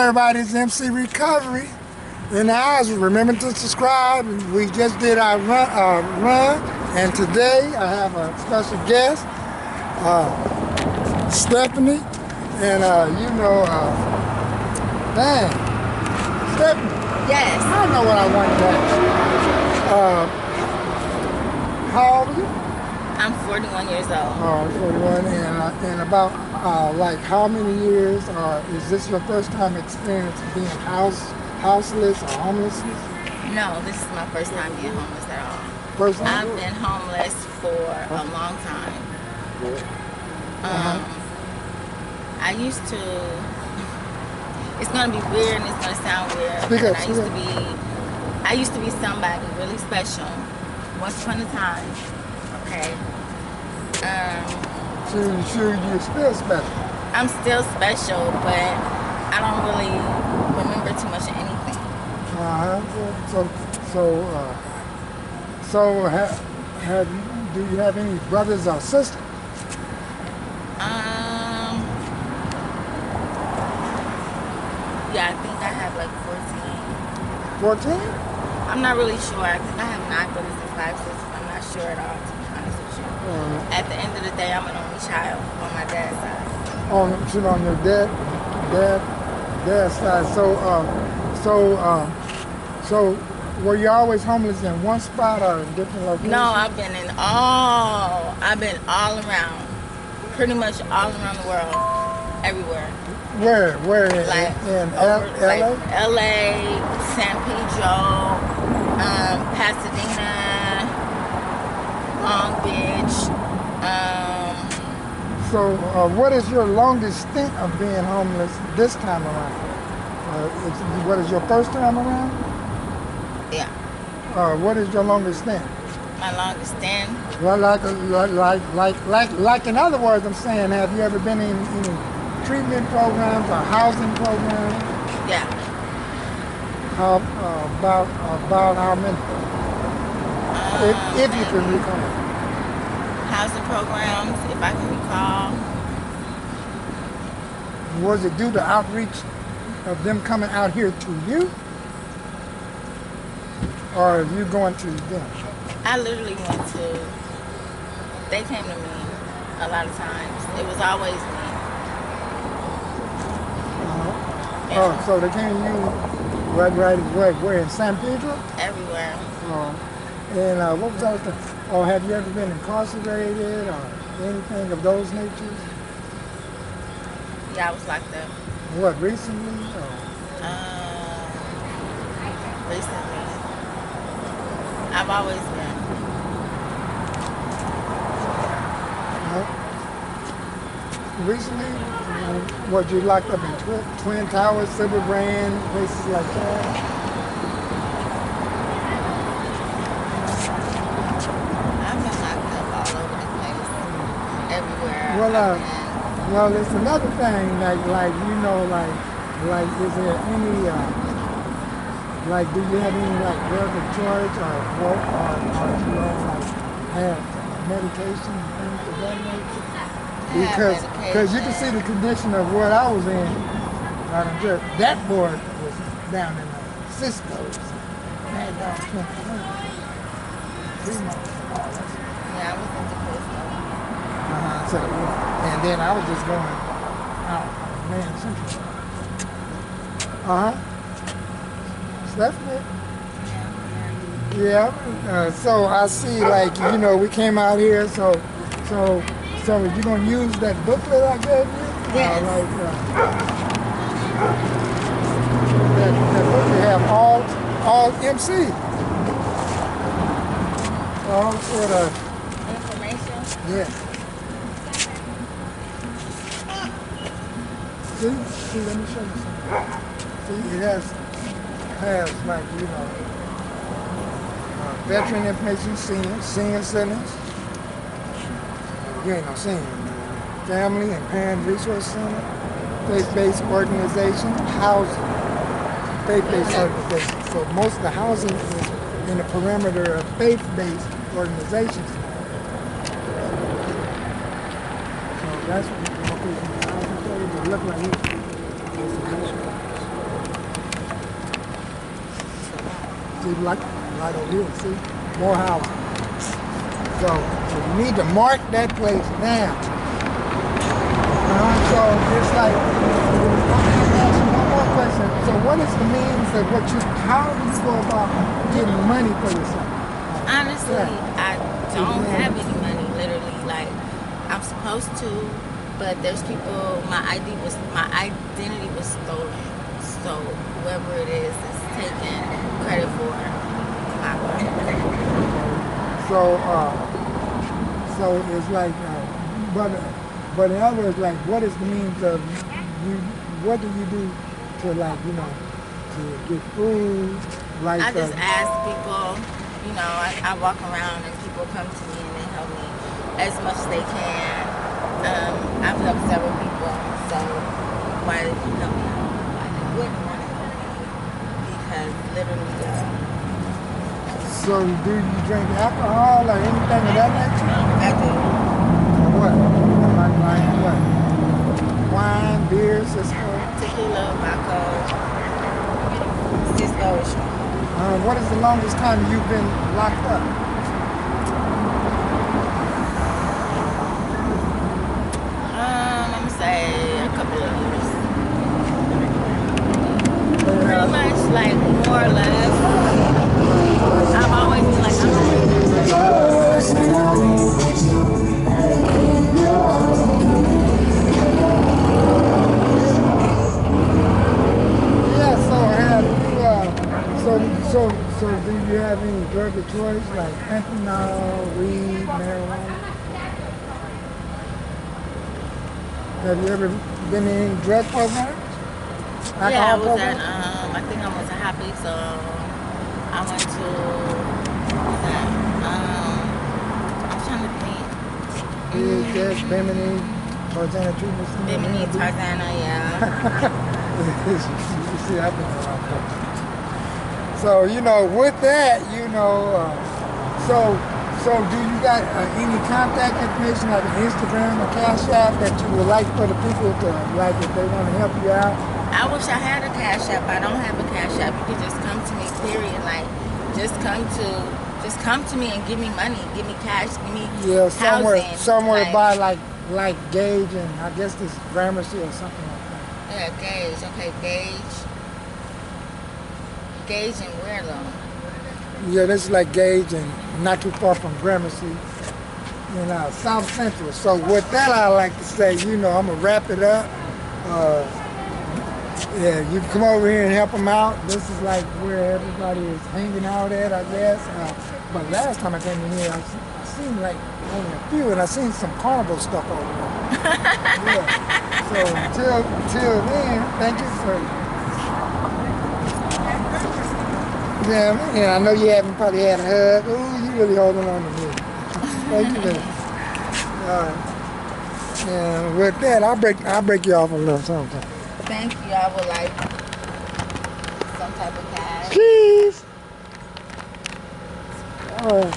everybody? It's MC Recovery in the house. Remember to subscribe. We just did our run, and today I have a special guest, Shephanie, and dang, Shephanie. Yes. I know what I want to ask. How old are you? I'm 41 years old. 41, and about like how many years, is this your first time experience being houseless or homelessness? No, this is my first time being homeless at all. First time? I've been homeless for a long time. I used to, it's going to be weird and it's going to sound weird, but I used to be somebody really special once upon a time, okay? Sure, you're still special. I'm still special, but I don't really remember too much of anything. Do you have any brothers or sisters? Yeah, I think I have like 14. 14? I'm not really sure. I think I have 9 brothers and 5 sisters. I'm not sure at all, to be honest with you. At the end of the day, I'm an only child on my dad's side. On your dad's side. So were you always homeless in one spot or in different locations? No, I've been all around. Pretty much all around the world. Everywhere. Where? Like in LA? Like LA, San Pedro, Pasadena, Long Beach. So what is your longest stint of being homeless this time around? What is your first time around? Yeah. What is your longest stint? My longest stint? Well, like in other words, I'm saying, have you ever been in any treatment programs or housing programs? Yeah. About how many? If you can recall. Housing programs, if I can recall. Was it due to outreach of them coming out here to you? Or are you going to them? I literally went to, they came to me a lot of times. It was always me. So they came to you where in San Pedro? Everywhere. And what was that? Or have you ever been incarcerated or anything of those natures? Yeah, I was locked up. What, recently? Recently. I've always been. Recently? Was you locked up in Twin Towers, Silver Brand, places like that? I've been locked up all over the place. Everywhere. Well, it's another thing, like is there any, do you have any, drug of choice or you have medication and things of that nature? Because you can see the condition of what I was in. That boy was down in Cisco's. Had down 3 months. Yeah, I was in the And then I was just going out, man, Central. Stephanie? Yeah. So I see, we came out here, so you're going to use that booklet I gave you? Yes. That booklet have all MC. All sort of information? Yeah. See, let me show you something. See, it has veteran information, senior centers. You ain't no senior. Family and Parent Resource Center, faith-based organization, housing, faith-based organization. So most of the housing is in the perimeter of faith-based organizations. So that's what you look like. See, like right over here, see? More houses. So you need to mark that place down. So it's like, I'm going to ask you one more question. So what is the means of how do you go about getting money for yourself? Honestly, I don't have any money, literally. Like, I'm supposed to, but there's people, my identity was stolen. So whoever it is taking credit for my money. So it's like, but in other words, like, what is the means of what do you do to, like, to get food? Like, I just ask people, I walk around and people come to me and they help me as much as they can. I've helped several people, so why did you help me out? Why they wouldn't want to help me? Because literally, So do you drink alcohol or anything of that nature? I do. What? Like what? Wine, beer, Cisco? Tequila, vodka, Cisco is strong. What is the longest time you've been locked up? I'm gonna say a couple of years. Pretty much, like, more or less. I've always been like, So do you have any drug of choice like fentanyl, weed, marijuana? Have you ever been in any drug programs? yeah, I was at, I think I was at Happy, so I went to, what was that? I'm trying to think. Yes, Bimini, Tarzana treatment center. Bimini, Tarzana, yeah. You see, I've been around that. So, with that, so do you got any contact information like Instagram or Cash App that you would like for the people to, like, if they want to help you out? I wish I had a Cash App. I don't have a Cash App. You can just come to me, period. Like, just come to me and give me money, give me cash, give me somewhere like, by like Gage and I guess this Gramercy or something like that. Yeah, Gage. Okay, Gage. Gage and where though? Yeah, this is like Gage and not too far from Gramercy, South Central. So with that, I like to say, I'm gonna wrap it up. Yeah, you can come over here and help them out. This is like where everybody is hanging out at, I guess. But last time I came in here, I seen like only a few, and I seen some carnival stuff over there. Yeah. So until then, thank you for. Yeah, I know you haven't probably had a hug. Ooh, you really holding on to me. Thank you, man. All right. And with that, I'll break you off a little something. Thank you. I would like some type of cash. Please. All right.